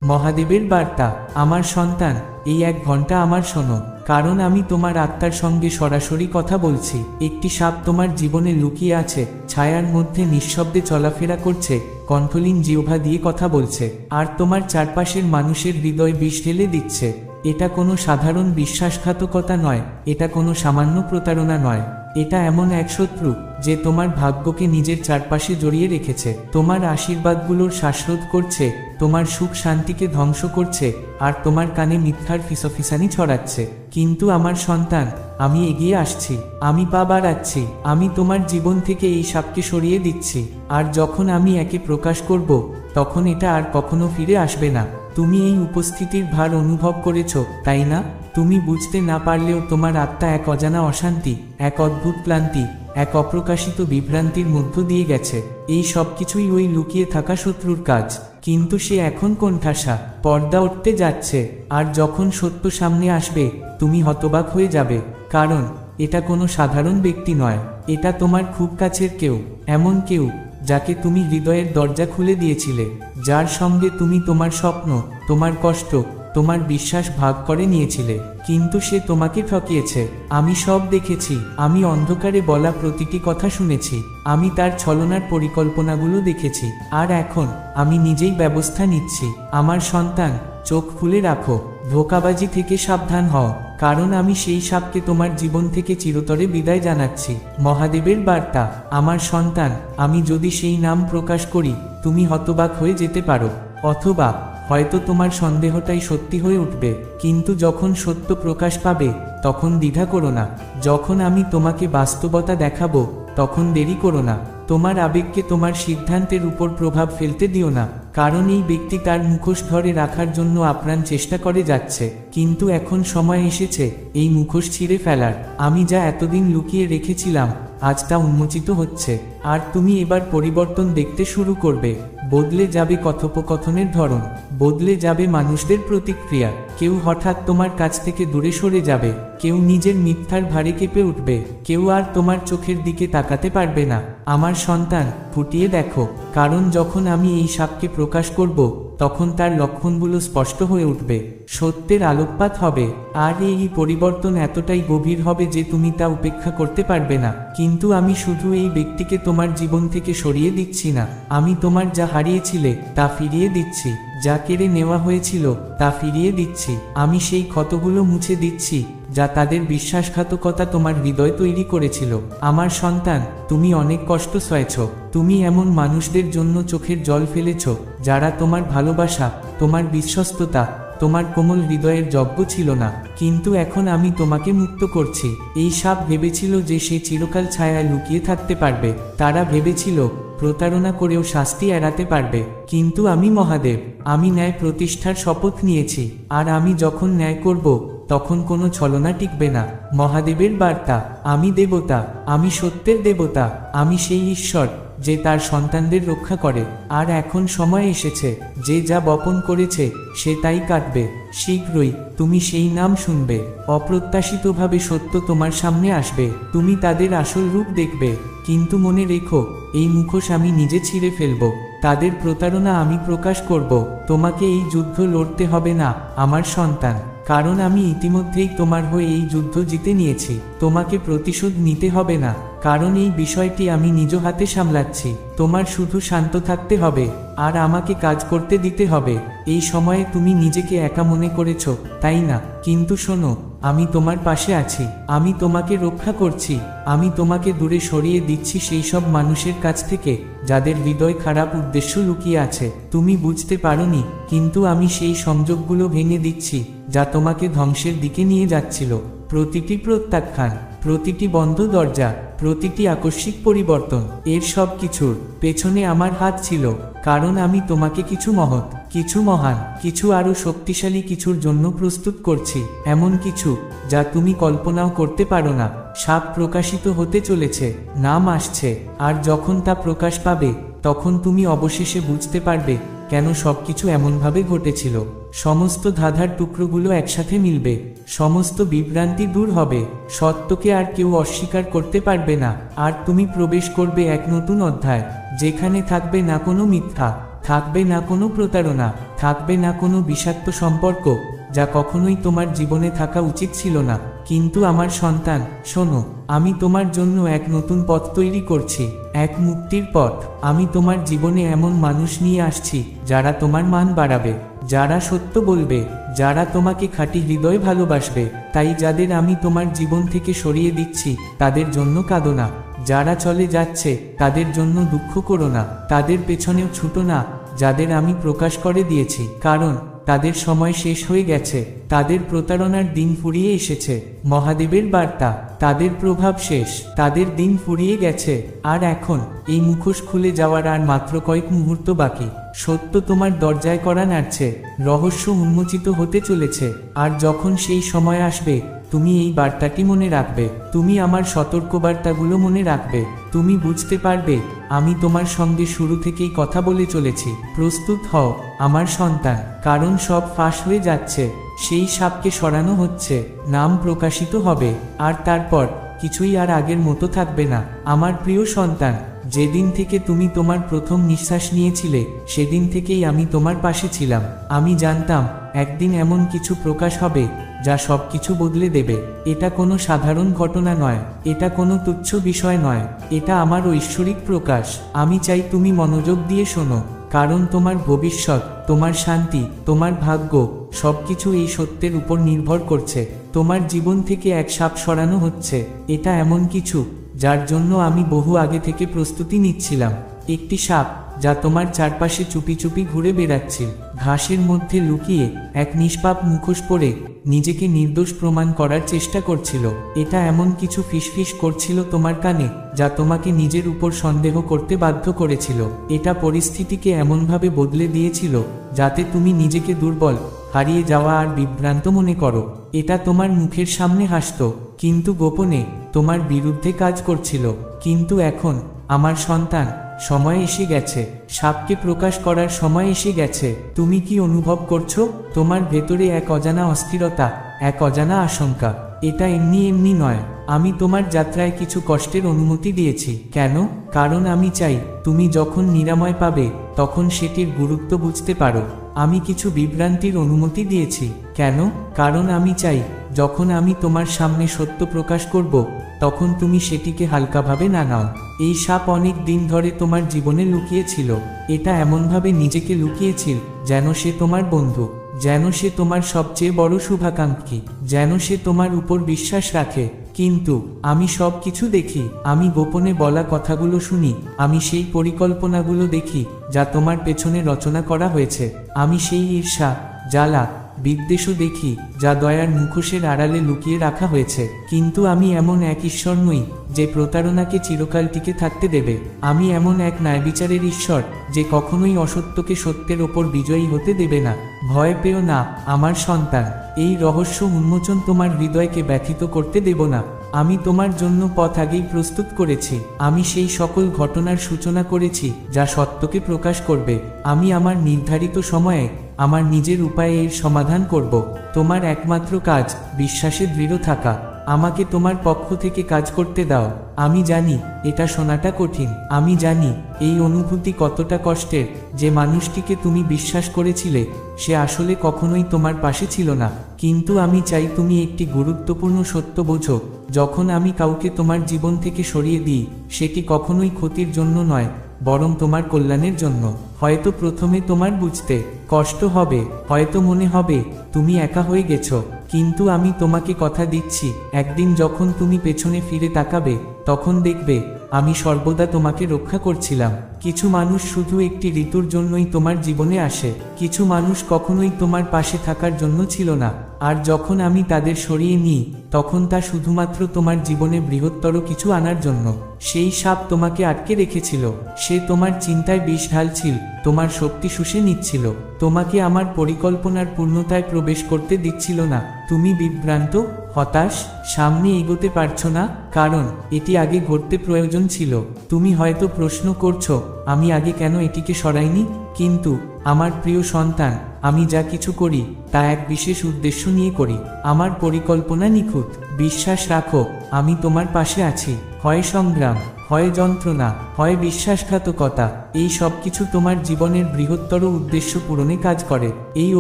মহাদেবের বার্তা, আমার সন্তান, এই 1 ঘন্টা আমার শোনো, কারণ আমি তোমার আত্মার সঙ্গে সরাসরি কথা বলছি। একটি সাপ তোমার জীবনে লুকিয়ে আছে, ছায়ার মধ্যে নিঃশব্দে চলাফেরা করছে, কণ্ঠলীন জিহ্বা দিয়ে কথা বলছে, আর তোমার চারপাশের মানুষের হৃদয় বিষ ঢেলে দিচ্ছে। এটা কোনো সাধারণ বিশ্বাসঘাতকতা নয়, এটা কোনো সামান্য প্রতারণা নয়, এটা এমন এক শত্রু যে তোমার ভাগ্যকে নিজের চারপাশে জড়িয়ে রেখেছে, তোমার আশীর্বাদগুলোর শ্বাসরোধ করছে, তোমার সুখ শান্তিকে ধ্বংস করছে, আর তোমার কানে মিথ্যার ফিসফিসানি ছড়াচ্ছে। কিন্তু আমার সন্তান, আমি এগিয়ে আসছি, আমি পা বাড়াচ্ছি, আমি তোমার জীবন থেকে এই সাপকে সরিয়ে দিচ্ছি। আর যখন আমি একে প্রকাশ করব, তখন এটা আর কখনো ফিরে আসবে না। তুমি এই উপস্থিতির ভার অনুভব করেছ, তাই না? তুমি বুঝতে না পারলেও তোমার আত্মা এক অজানা অশান্তি, এক অদ্ভুত ক্লান্তি, এক অপ্রকাশিত বিভ্রান্তির মধ্য দিয়ে গেছে। এই সব কিছুই ওই লুকিয়ে থাকা শত্রুর কাজ, কিন্তু সে এখন কোণঠাসা, পর্দা উঠতে যাচ্ছে। আর যখন সত্য সামনে আসবে, তুমি হতবাক হয়ে যাবে, কারণ এটা কোনো সাধারণ ব্যক্তি নয়, এটা তোমার খুব কাছের কেউ, এমন কেউ যাকে তুমি হৃদয়ের দরজা খুলে দিয়েছিলে, যার সঙ্গে তুমি তোমার স্বপ্ন, তোমার কষ্ট, তোমার বিশ্বাস ভাগ করে নিয়েছিলে। কিন্তু সে তোমাকে ঠকিয়েছে। আমি সব দেখেছি, আমি অন্ধকারে বলা প্রতিটি কথা শুনেছি, আমি তার ছলনার পরিকল্পনাগুলো দেখেছি, আর এখন আমি নিজেই ব্যবস্থা নিচ্ছি। আমার সন্তান, চোখ খুলে রাখো, ধোঁকাবাজি থেকে সাবধান হও, কারণ আমি সেই সাপকে তোমার জীবন থেকে চিরতরে বিদায় জানাচ্ছি। মহাদেবের বার্তা, আমার সন্তান, আমি যদি সেই নাম প্রকাশ করি, তুমি হতবাক হয়ে যেতে পারো, অথবা হয়তো তোমার সন্দেহটাই সত্যি হয়ে উঠবে। কিন্তু যখন সত্য প্রকাশ পাবে, তখন দ্বিধা করো না। যখন আমি তোমাকে বাস্তবতা দেখাবো, তখন দেরি করো না। তোমার আবেগকে তোমার সিদ্ধান্তের উপর প্রভাব ফেলতে দিও না, কারণ এই ব্যক্তি তার মুখোশ ধরে রাখার জন্য আপ্রাণ চেষ্টা করে যাচ্ছে। কিন্তু এখন সময় এসেছে এই মুখোশ ছিঁড়ে ফেলার। আমি যা এতদিন লুকিয়ে রেখেছিলাম, আজ তা উন্মোচিত হচ্ছে, আর তুমি এবার পরিবর্তন দেখতে শুরু করবে। বদলে যাবে কথোপকথনের ধরন, বদলে যাবে মানুষদের প্রতিক্রিয়া। কেউ হঠাৎ তোমার কাছ থেকে দূরে সরে যাবে, কেউ নিজের মিথ্যার ভারে কেঁপে উঠবে, কেউ আর তোমার চোখের দিকে তাকাতে পারবে না। আমার সন্তান, ফুটিয়ে দেখো, কারণ যখন আমি এই সাপকে প্রকাশ করব, তখন তার লক্ষণগুলো স্পষ্ট হয়ে উঠবে, সত্যের আলোকপাত হবে, আর এই পরিবর্তন এতটাই গভীর হবে যে তুমি তা উপেক্ষা করতে পারবে না। কিন্তু আমি শুধু এই ব্যক্তিকে তোমার জীবন থেকে সরিয়ে দিচ্ছি না, আমি তোমার যা হারিয়েছিলে তা ফিরিয়ে দিচ্ছি, যা কেড়ে নেওয়া হয়েছিল তা ফিরিয়ে দিচ্ছি। আমি সেই ক্ষতগুলো মুছে দিচ্ছি যা তাদের বিশ্বাসঘাতকতা তোমার হৃদয় তৈরি করেছিল। আমার সন্তান, তুমি অনেক কষ্ট সয়েছ, তুমি এমন মানুষদের জন্য চোখের জল ফেলেছ, যারা তোমার ভালোবাসা, তোমার বিশ্বস্ততা, তোমার কোমল হৃদয়ের যোগ্য ছিল না। কিন্তু এখন আমি তোমাকে মুক্ত করছি। এই সাপ ভেবেছিল যে সে চিরকাল ছায়ায় লুকিয়ে থাকতে পারবে, তারা ভেবেছিল প্রতারণা করেও শাস্তি এড়াতে পারবে। কিন্তু আমি মহাদেব, আমি ন্যায় প্রতিষ্ঠার শপথ নিয়েছি, আর আমি যখন ন্যায় করব, তখন কোনো ছলনা টিকবে না। মহাদেবের বার্তা, আমি দেবতা, আমি সত্যের দেবতা, আমি সেই ঈশ্বর যে তার সন্তানদের রক্ষা করে। আর এখন সময় এসেছে, যে যা বপন করেছে সে তাই কাটবে। শীঘ্রই তুমি সেই নাম শুনবে, অপ্রত্যাশিতভাবে সত্য তোমার সামনে আসবে, তুমি তাদের আসল রূপ দেখবে। কিন্তু মনে রেখো, এই মুখোশ আমি নিজে ছিঁড়ে ফেলব, তাদের প্রতারণা আমি প্রকাশ করব। তোমাকে এই যুদ্ধ লড়তে হবে না আমার সন্তান, কারণ আমি ইতিমধ্যেই তোমার হয়ে এই যুদ্ধ জিতে নিয়েছি। তোমাকে প্রতিশোধ নিতে হবে না, কারণ এই বিষয়টি আমি নিজ হাতে সামলাচ্ছি। তোমার শুধু শান্ত থাকতে হবে, আর আমাকে কাজ করতে দিতে হবে। এই সময়ে তুমি নিজেকে একা মনে করেছ, তাই না? কিন্তু শোনো, আমি তোমার পাশে আছি, আমি তোমাকে রক্ষা করছি, আমি তোমাকে দূরে সরিয়ে দিচ্ছি সেই সব মানুষের কাছ থেকে যাদের হৃদয় খারাপ উদ্দেশ্য লুকিয়ে আছে। তুমি বুঝতে পারোনি, কিন্তু আমি সেই সংযোগগুলো ভেঙে দিচ্ছি যা তোমাকে ধ্বংসের দিকে নিয়ে যাচ্ছিল। প্রতিটি প্রত্যাখ্যান, প্রতিটি বন্ধ দরজা, প্রতিটি আকস্মিক পরিবর্তন, এর সব কিছুর পেছনে আমার হাত ছিল, কারণ আমি তোমাকে কিছু মহৎ, কিছু মহান, কিছু আরো শক্তিশালী কিছুর জন্য প্রস্তুত করছি, এমন কিছু যা তুমি কল্পনাও করতে পারো না। সাপ প্রকাশিত হতে চলেছে, নাম আসছে, আর যখন তা প্রকাশ পাবে, তখন তুমি অবশেষে বুঝতে পারবে কেন সবকিছু এমনভাবে ঘটেছিল। সমস্ত ধাঁধার টুকরোগুলো একসাথে মিলবে, সমস্ত বিভ্রান্তি দূর হবে, সত্যকে আর কেউ অস্বীকার করতে পারবে না, আর তুমি প্রবেশ করবে এক নতুন অধ্যায়, যেখানে থাকবে না কোনো মিথ্যা, থাকবে না কোনো প্রতারণা, থাকবে না কোনো বিষাক্ত সম্পর্ক যা কখনোই তোমার জীবনে থাকা উচিত ছিল না। কিন্তু আমার সন্তান, শোনো, আমি তোমার জন্য এক নতুন পথ তৈরি করছি, এক মুক্তির পথ। আমি তোমার জীবনে এমন মানুষ নিয়ে আসছি যারা তোমার মান বাড়াবে, যারা সত্য বলবে, যারা তোমাকে খাঁটি হৃদয় ভালোবাসবে। তাই যাদের আমি তোমার জীবন থেকে সরিয়ে দিচ্ছি তাদের জন্য কাঁদো না, যারা চলে যাচ্ছে তাদের জন্য দুঃখ করো না, তাদের পেছনেও ছুটো না। যাদের আমি প্রকাশ করে দিয়েছি, কারণ তাদের সময় শেষ হয়ে গেছে, তাদের প্রতারণার দিন ফুরিয়ে এসেছে। মহাদেবের বার্তা, তাদের প্রভাব শেষ, তাদের দিন ফুরিয়ে গেছে। আর এখন এই মুখোশ খুলে যাওয়ার আর মাত্র কয়েক মুহূর্ত বাকি। সত্য তোমার দরজায় কড়া নাড়ছে, রহস্য উন্মোচিত হতে চলেছে। আর যখন সেই সময় আসবে, তুমি এই বার্তাটি মনে রাখবে, তুমি আমার সতর্কবার্তাগুলো মনে রাখবে, তুমি বুঝতে পারবে আমি তোমার সঙ্গে শুরু থেকেই কথা বলে চলেছি। প্রস্তুত হও আমার সন্তান, কারণ সব ফাঁস হয়ে যাচ্ছে। সেই সাপকে সরানো হচ্ছে, নাম প্রকাশিত হবে, আর তারপর কিছুই আর আগের মতো থাকবে না। আমার প্রিয় সন্তান, যেদিন থেকে তুমি তোমার প্রথম নিঃশ্বাস নিয়েছিলে সেদিন থেকেই আমি তোমার পাশে ছিলাম। আমি জানতাম একদিন এমন কিছু প্রকাশ হবে যা সব কিছু বদলে দেবে। এটা কোনো সাধারণ ঘটনা নয়, এটা কোনো তুচ্ছ বিষয় নয়, এটা আমার ঐশ্বরিক প্রকাশ। আমি চাই তুমি মনোযোগ দিয়ে শোনো, কারণ তোমার ভবিষ্যৎ, তোমার শান্তি, তোমার ভাগ্য সবকিছু এই সত্যের উপর নির্ভর করছে। তোমার জীবন থেকে এক সাপ সরানো হচ্ছে। এটা এমন কিছু যার জন্য আমি বহু আগে থেকে প্রস্তুতি নিচ্ছিলাম। একটি সাপ যা তোমার চারপাশে চুপি চুপি ঘুরে বেড়াচ্ছিল, ঘাসের মধ্যে লুকিয়ে এক নিষ্পাপ মুখোশ পরে নিজেকে নির্দোষ প্রমাণ করার চেষ্টা করছিল। এটা এমন কিছু ফিসফিস করছিল তোমার কানে যা তোমাকে নিজের উপর সন্দেহ করতে বাধ্য করেছিল। এটা পরিস্থিতিকে এমনভাবে বদলে দিয়েছিল যাতে তুমি নিজেকে দুর্বল, হারিয়ে যাওয়া আর বিভ্রান্ত মনে করো। এটা তোমার মুখের সামনে হাসত, কিন্তু গোপনে তোমার বিরুদ্ধে কাজ করছিল। কিন্তু এখন আমার সন্তান, সময় এসে গেছে, সাপকে প্রকাশ করার সময় এসে গেছে। তুমি কি অনুভব করছো? তোমার ভেতরে এক অজানা অস্থিরতা, এক অজানা আশঙ্কা। এটা এমনি এমনি নয়। আমি তোমার যাত্রায় কিছু কষ্টের অনুমতি দিয়েছি। কেন? কারণ আমি চাই তুমি যখন নিরাময় পাবে তখন সেটির গুরুত্ব বুঝতে পারো। আমি কিছু বিভ্রান্তির অনুমতি দিয়েছি। কেন? কারণ আমি চাই যখন আমি তোমার সামনে সত্য প্রকাশ করব তখন তুমি সেটিকে হালকাভাবে না নাও। এই সাপ অনেক দিন ধরে তোমার জীবনে লুকিয়েছিল। এটা এমনভাবে নিজেকে লুকিয়েছিল যেন সে তোমার বন্ধু, যেন সে তোমার সবচেয়ে বড় শুভাকাঙ্ক্ষী, যেন সে তোমার উপর বিশ্বাস রাখে। কিন্তু আমি সব কিছু দেখি, আমি গোপনে বলা কথাগুলো শুনি, আমি সেই পরিকল্পনাগুলো দেখি যা তোমার পেছনে রচনা করা হয়েছে। আমি সেই ঈর্ষা, জ্বালা, বিদ্বেষও দেখি যা দয়ার মুখোশের আড়ালে লুকিয়ে রাখা হয়েছে। কিন্তু আমি এমন এক ঈশ্বর নই যে প্রতারণাকে চিরকাল টিকে থাকতে দেবে। আমি এমন এক ন্যায়বিচারের ঈশ্বর যে কখনোই অসত্যকে সত্যের ওপর বিজয়ী হতে দেবে না। ভয় পেও না আমার সন্তান, এই রহস্য উন্মোচন তোমার হৃদয়কে ব্যথিত করতে দেব না। আমি তোমার জন্য পথ আগেই প্রস্তুত করেছি। আমি সেই সকল ঘটনার সূচনা করেছি যা সত্যকে প্রকাশ করবে। আমি আমার নির্ধারিত সময়ে আমার নিজের উপায়ে এর সমাধান করব। তোমার একমাত্র কাজ বিশ্বাসে দৃঢ় থাকা। আমাকে তোমার পক্ষ থেকে কাজ করতে দাও। আমি জানি এটা শোনাটা কঠিন, আমি জানি এই অনুভূতি কতটা কষ্টের যে মানুষটিকে তুমি বিশ্বাস করেছিলে সে আসলে কখনোই তোমার পাশে ছিল না। কিন্তু আমি চাই তুমি একটি গুরুত্বপূর্ণ সত্য বোঝো, যখন আমি কাউকে তোমার জীবন থেকে সরিয়ে দিই সেটি কখনোই ক্ষতির জন্য নয়, বরং তোমার কল্যাণের জন্য। হয়তো প্রথমে তোমার বুঝতে কষ্ট হবে, হয়তো মনে হবে তুমি একা হয়ে গেছো, কিন্তু আমি তোমাকে কথা দিচ্ছি একদিন যখন তুমি পেছনে ফিরে তাকাবে তখন দেখবে আমি সর্বদা তোমাকে রক্ষা করছিলাম। কিছু মানুষ শুধু একটি ঋতুর জন্যই তোমার জীবনে আসে, কিছু মানুষ কখনোই তোমার পাশে থাকার জন্য ছিল না। আর যখন আমি তাদের সরিয়ে নিই তখন তা শুধুমাত্র তোমার জীবনে বৃহত্তর কিছু আনার জন্য। সেই সাপ তোমাকে আটকে রেখেছিল, সে তোমার চিন্তায় বিষ ঢালছিল, তোমার শক্তি শুষে নিচ্ছিল, তোমাকে আমার পরিকল্পনার পূর্ণতায় প্রবেশ করতে দিচ্ছিল না। তুমি বিভ্রান্ত, হতাশ, সামনে এগোতে পারছো না, কারণ এটি আগে ঘটতে প্রয়োজন ছিল। তুমি হয়তো প্রশ্ন করছো আমি আগে কেন এটিকে সরাইনি? কিন্তু আমার প্রিয় সন্তান, আমি যা কিছু করি তা এক বিশেষ উদ্দেশ্য নিয়ে করি। আমার পরিকল্পনা নিখুঁত। বিশ্বাস রাখো, আমি তোমার পাশে আছি। হয় সংগ্রাম, হয় যন্ত্রণা, হয় বিশ্বাসঘাতকতা, এই সব কিছু তোমার জীবনের বৃহত্তর উদ্দেশ্য পূরণে কাজ করে। এই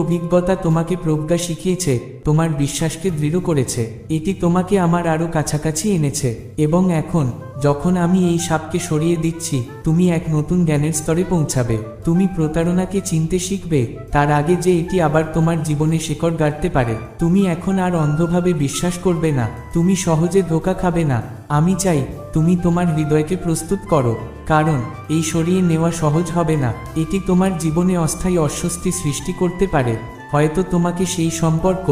অভিজ্ঞতা তোমাকে প্রজ্ঞা শিখিয়েছে, তোমার বিশ্বাসকে দৃঢ় করেছে, এটি তোমাকে আমার আরও কাছাকাছি এনেছে। এবং এখন যখন আমি এই সাপকে সরিয়ে দিচ্ছি, তুমি এক নতুন জ্ঞানের স্তরে পৌঁছাবে। তুমি প্রতারণাকে চিনতে শিখবে, তার আগে যে এটি আবার তোমার জীবনে শেকড় গাড়তে পারে। তুমি এখন আর অন্ধভাবে বিশ্বাস করবে না, তুমি সহজে ধোঁকা খাবে না। আমি চাই তুমি তোমার হৃদয়কে প্রস্তুত করো, কারণ এই সরিয়ে নেওয়া সহজ হবে না। এটি তোমার জীবনে অস্থায়ী অস্বস্তি সৃষ্টি করতে পারে। হয়তো তোমাকে সেই সম্পর্ক,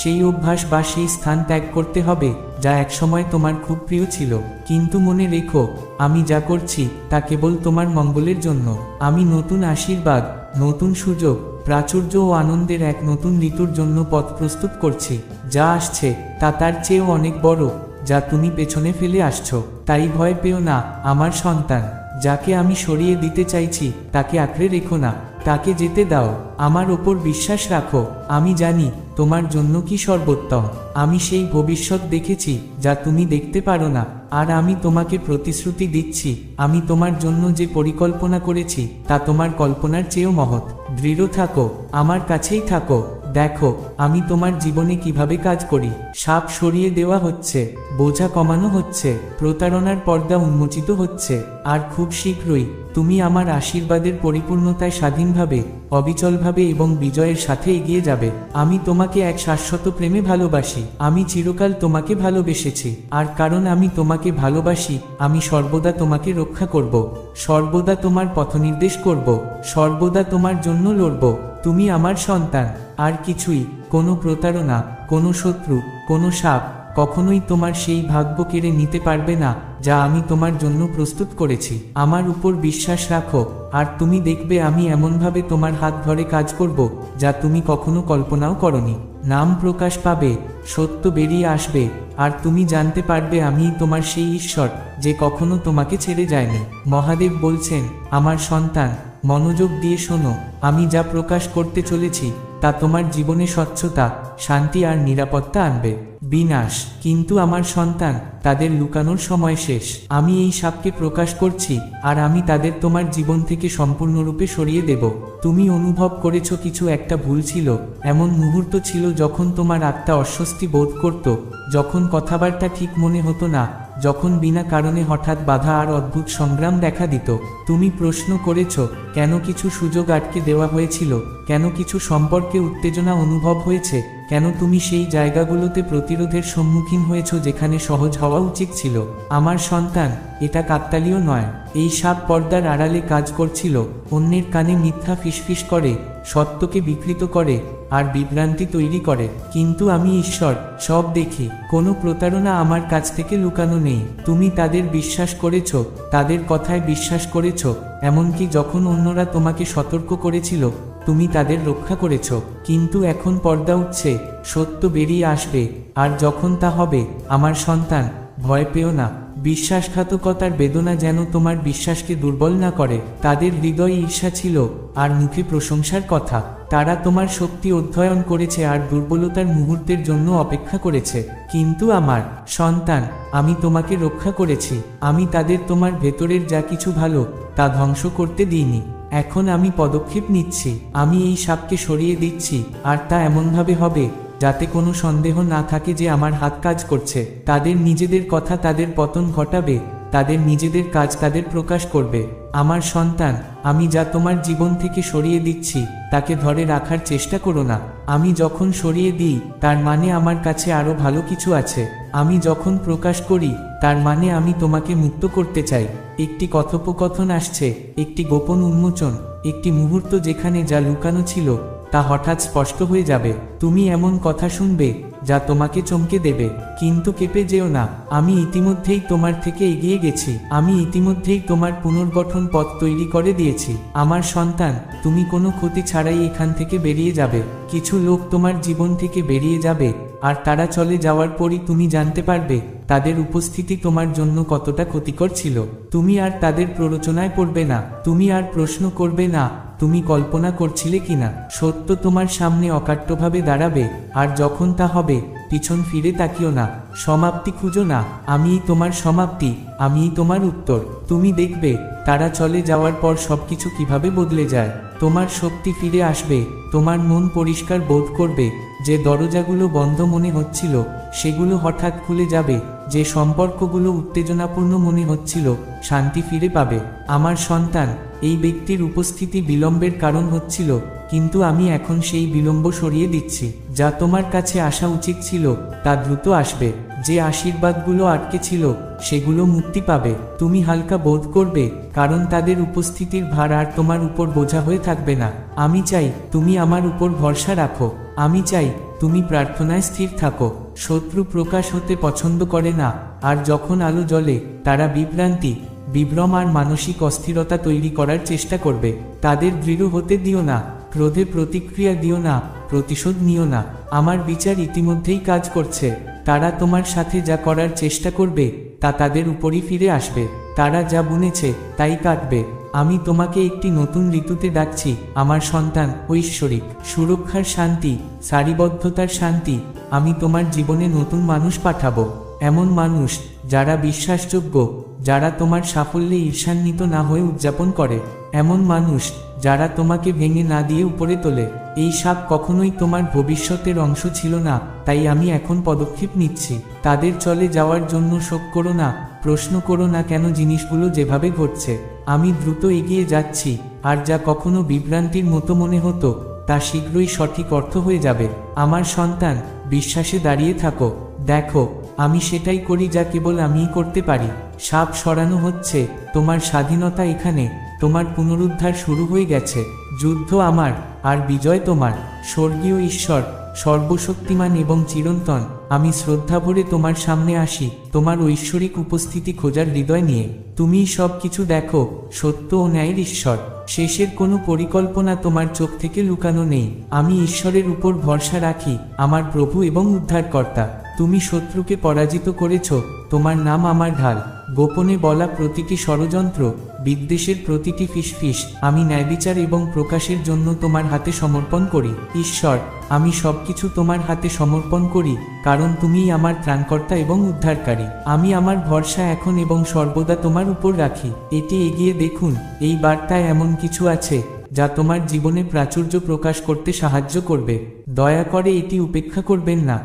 সেই অভ্যাস বা সেই স্থান ত্যাগ করতে হবে যা একসময় তোমার খুব প্রিয় ছিল। কিন্তু মনে রেখো, আমি যা করছি তা কেবল তোমার মঙ্গলের জন্য। আমি নতুন আশীর্বাদ, নতুন সুযোগ, প্রাচুর্য ও আনন্দের এক নতুন ঋতুর জন্য পথ প্রস্তুত করছি। যা আসছে তা তার চেয়েও অনেক বড় যা তুমি পেছনে ফেলে আসছো। তাই ভয় পেও না আমার সন্তান। যাকে আমি সরিয়ে দিতে চাইছি তাকে আঁকড়ে রেখো না, তাকে যেতে দাও। আমার ওপর বিশ্বাস রাখো, আমি জানি তোমার জন্য কি সর্বোত্তম। আমি সেই ভবিষ্যৎ দেখেছি যা তুমি দেখতে পারো না, আর আমি তোমাকে প্রতিশ্রুতি দিচ্ছি, আমি তোমার জন্য যে পরিকল্পনা করেছি তা তোমার কল্পনার চেয়েও মহৎ। দৃঢ় থাকো, আমার কাছেই থাকো। দেখো আমি তোমার জীবনে কিভাবে কাজ করি। সাপ সরিয়ে দেওয়া হচ্ছে, বোঝা কমানো হচ্ছে, প্রতারণার পর্দা উন্মোচিত হচ্ছে, আর খুব শীঘ্রই তুমি আমার আশীর্বাদের পরিপূর্ণতায় স্বাধীনভাবে, অবিচলভাবে এবং বিজয়ের সাথে এগিয়ে যাবে। আমি তোমাকে এক শাশ্বত প্রেমে ভালোবাসি। আমি চিরকাল তোমাকে ভালোবেসেছি, আর কারণ আমি তোমাকে ভালোবাসি, আমি সর্বদা তোমাকে রক্ষা করব, সর্বদা তোমার পথনির্দেশ করব, সর্বদা তোমার জন্য লড়ব। তুমি আমার সন্তান। আর কিছুই, কোনো প্রতারণা, কোনো শত্রু, কোনো সাপ কখনোই তোমার সেই ভাগ্য কেড়ে নিতে পারবে না যা আমি তোমার জন্য প্রস্তুত করেছি। আমার উপর বিশ্বাস রাখো, আর তুমি দেখবে আমি এমনভাবে তোমার হাত ধরে কাজ করব যা তুমি কখনো কল্পনাও করনি। নাম প্রকাশ পাবে, সত্য বেরিয়ে আসবে, আর তুমি জানতে পারবে আমি তোমার সেই ঈশ্বর যে কখনো তোমাকে ছেড়ে যায়নি। মহাদেব বলছেন, আমার সন্তান, মনোযোগ দিয়ে শোনো। আমি যা প্রকাশ করতে চলেছি তা তোমার জীবনে স্বচ্ছতা, শান্তি আর নিরাপত্তা আনবে। বিনাশ কিন্তু আমার সন্তান, তাদের লুকানোর সময় শেষ। আমি এই সাপকে প্রকাশ করছি, আর আমি তাদের তোমার জীবন থেকে সম্পূর্ণরূপে সরিয়ে দেব। তুমি অনুভব করেছো কিছু একটা ভুল ছিল। এমন মুহূর্ত ছিল যখন তোমার আত্মা অস্বস্তি বোধ করত, যখন কথাবার্তা ঠিক মনে হতো না, যখন বিনা কারণে হঠাৎ বাধা আর অদ্ভুত সংগ্রাম দেখা দিত। তুমি প্রশ্ন করেছ, কেন কিছু সুযোগ আটকে দেওয়া হয়েছিল, কেন কিছু সম্পর্কে উত্তেজনা অনুভব হয়েছে, কেন তুমি সেই জায়গাগুলোতে প্রতিরোধের সম্মুখীন হয়েছ যেখানে সহজ হওয়া উচিত ছিল। আমার সন্তান, এটা কাকতালীয় নয়। এই সাপ পর্দার আড়ালে কাজ করছিল, অন্যের কানে মিথ্যা ফিসফিস করে, সত্যকে বিকৃত করে, আর বিভ্রান্তি তৈরি করে। কিন্তু আমি ঈশ্বর, সব দেখি। কোনো প্রতারণা আমার কাছ থেকে লুকানো নেই। তুমি তাদের বিশ্বাস করেছ, তাদের কথায় বিশ্বাস করেছ, এমনকি যখন অন্যরা তোমাকে সতর্ক করেছিল তুমি তাদের রক্ষা করেছ। কিন্তু এখন পর্দা উঠছে, সত্য বেরিয়ে আসবে, আর যখন তা হবে, আমার সন্তান, ভয় পেও না। বিশ্বাসঘাতকতার বেদনা যেন তোমার বিশ্বাসকে দুর্বল না করে। তাদের হৃদয়ে ঈর্ষা ছিল, আর মুখে প্রশংসার কথা। তারা তোমার শক্তি অধ্যয়ন করেছে আর দুর্বলতার মুহূর্তের জন্য অপেক্ষা করেছে। কিন্তু আমার সন্তান, আমি তোমাকে রক্ষা করেছি। আমি তাদের তোমার ভেতরের যা কিছু ভালো তা ধ্বংস করতে দিইনি। এখন আমি পদক্ষেপ নিচ্ছি। আমি এই সাপকে সরিয়ে দিচ্ছি, আর তা এমনভাবে হবে যাতে কোনো সন্দেহ না থাকে যে আমার হাত কাজ করছে। তাদের নিজেদের কথা তাদের পতন ঘটাবে, তাদের নিজেদের কাজ তাদের প্রকাশ করবে। আমার সন্তান, আমি যা তোমার জীবন থেকে সরিয়ে দিচ্ছি তাকে ধরে রাখার চেষ্টা করো না। আমি যখন সরিয়ে দিই তার মানে আমার কাছে আরও ভালো কিছু আছে। আমি যখন প্রকাশ করি তার মানে আমি তোমাকে মুক্ত করতে চাই। একটি কথোপকথন আসছে, একটি গোপন উন্মোচন, একটি মুহূর্ত যেখানে যা লুকানো ছিল তা হঠাৎ স্পষ্ট হয়ে যাবে। তুমি এমন কথা শুনবে যা তোমাকে চমকে দেবে। কিন্তু কেঁপে যেও না, আমি ইতিমধ্যেই তোমার থেকে এগিয়ে গেছি। আমি ইতিমধ্যেই তোমার পুনর্গঠন পথ তৈরি করে দিয়েছি। আমার সন্তান, তুমি কোনো ক্ষতি ছাড়াই এখান থেকে বেরিয়ে যাবে। কিছু লোক তোমার জীবন থেকে বেরিয়ে যাবে, আর তারা চলে যাওয়ার পরই তুমি জানতে পারবে তাদের উপস্থিতি তোমার জন্য কতটা ক্ষতিকর ছিল। তুমি আর তাদের প্ররোচনায় পড়বে না, তুমি আর প্রশ্ন করবে না তুমি কল্পনা করছিলে কিনা। সত্য তোমার সামনে অকাট্যভাবে দাঁড়াবে, আর যখন তা হবে পিছন ফিরে তাকিও না, সমাপ্তি খুঁজো না। আমিই তোমার সমাপ্তি, আমিই তোমার উত্তর। তুমি দেখবে তারা চলে যাওয়ার পর সবকিছু কিভাবে বদলে যায়। তোমার শক্তি ফিরে আসবে, তোমার মন পরিষ্কার বোধ করবে। যে দরজাগুলো বন্ধ মনে হচ্ছিল সেগুলো হঠাৎ খুলে যাবে, যে সম্পর্কগুলো উত্তেজনাপূর্ণ মনে হচ্ছিল শান্তি ফিরে পাবে। আমার সন্তান, এই ব্যক্তির উপস্থিতি বিলম্বের কারণ হচ্ছিল, কিন্তু আমি এখন সেই বিলম্ব সরিয়ে দিচ্ছি। যা তোমার কাছে আসা উচিত ছিল তা দ্রুত আসবে। যে আশীর্বাদগুলো আটকে ছিল সেগুলো মুক্তি পাবে। তুমি হালকা বোধ করবে, কারণ তাদের উপস্থিতির ভার আর তোমার উপর বোঝা হয়ে থাকবে না। আমি চাই তুমি আমার উপর ভরসা রাখো। আমি চাই তুমি প্রার্থনায় স্থির থাকো। শত্রু প্রকাশ হতে পছন্দ করে না, আর যখন আলো জ্বলে তারা বিভ্রান্তি, বিভ্রম আর মানসিক অস্থিরতা তৈরি করার চেষ্টা করবে। তাদের দৃঢ় হতে দিও না, ক্রোধে প্রতিক্রিয়া দিও না, প্রতিশোধ নিও না। আমার বিচার ইতিমধ্যেই কাজ করছে। তারা তোমার সাথে যা করার চেষ্টা করবে তা তাদের উপরই ফিরে আসবে। তারা যা বুনেছে তাই কাটবে। আমি তোমাকে একটি নতুন ঋতুতে ডাকছি আমার সন্তান। ঐশ্বরিক সুরক্ষার শান্তি, সারিবদ্ধতার শান্তি। আমি তোমার জীবনে নতুন মানুষ পাঠাবো, এমন মানুষ যারা বিশ্বাসযোগ্য, যারা তোমার সাফল্যে ঈর্ষান্বিত না হয়ে উদযাপন করে, এমন মানুষ যারা তোমাকে ভেঙে না দিয়ে উপরে তোলে। এই সাপ কখনোই তোমার ভবিষ্যতের অংশ ছিল না, তাই আমি এখন পদক্ষেপ নিচ্ছি। তাদের চলে যাওয়ার জন্য শোক করো না, প্রশ্ন করো না কেন জিনিসগুলো যেভাবে ঘটছে। আমি দ্রুত এগিয়ে যাচ্ছি, আর যা কখনো বিভ্রান্তির মতো মনে হতো তা শীঘ্রই সঠিক অর্থ হয়ে যাবে। আমার সন্তান, বিশ্বাসে দাঁড়িয়ে থাকো। দেখো, আমি সেটাই করি যা কেবল আমিই করতে পারি। সাপ সরানো হচ্ছে, তোমার স্বাধীনতা এখানে, তোমার পুনরুদ্ধার শুরু হয়ে গেছে। যুদ্ধ আমার, আর বিজয় তোমার। স্বর্গীয় ঈশ্বর, সর্বশক্তিমান এবং চিরন্তন, আমি শ্রদ্ধাভরে তোমার সামনে আসি, তোমার ঐশ্বরিক উপস্থিতি খোঁজার হৃদয় নিয়ে। তুমিই সব কিছু দেখো, সত্য ও ন্যায়ের ঈশ্বর। শেষের কোনো পরিকল্পনা তোমার চোখ থেকে লুকানো নেই। আমি ঈশ্বরের উপর ভরসা রাখি, আমার প্রভু এবং উদ্ধারকর্তা। তুমি শত্রুকে পরাজিত করেছ, তোমার নাম আমার ঢাল। গোপনে বলা প্রতিটি ষড়যন্ত্র, বিদ্বেষের প্রতিটি ফিসফিস আমি ন্যায়বিচার এবং প্রকাশের জন্য তোমার হাতে সমর্পণ করি। ঈশ্বর, আমি সবকিছু তোমার হাতে সমর্পণ করি, কারণ তুমিই আমার ত্রাণকর্তা এবং উদ্ধারকারী। আমি আমার ভরসা এখন এবং সর্বদা তোমার উপর রাখি। এটি এগিয়ে দেখুন, এই বার্তায় এমন কিছু আছে যা তোমার জীবনে প্রাচুর্য প্রকাশ করতে সাহায্য করবে। দয়া করে এটি উপেক্ষা করবেন না।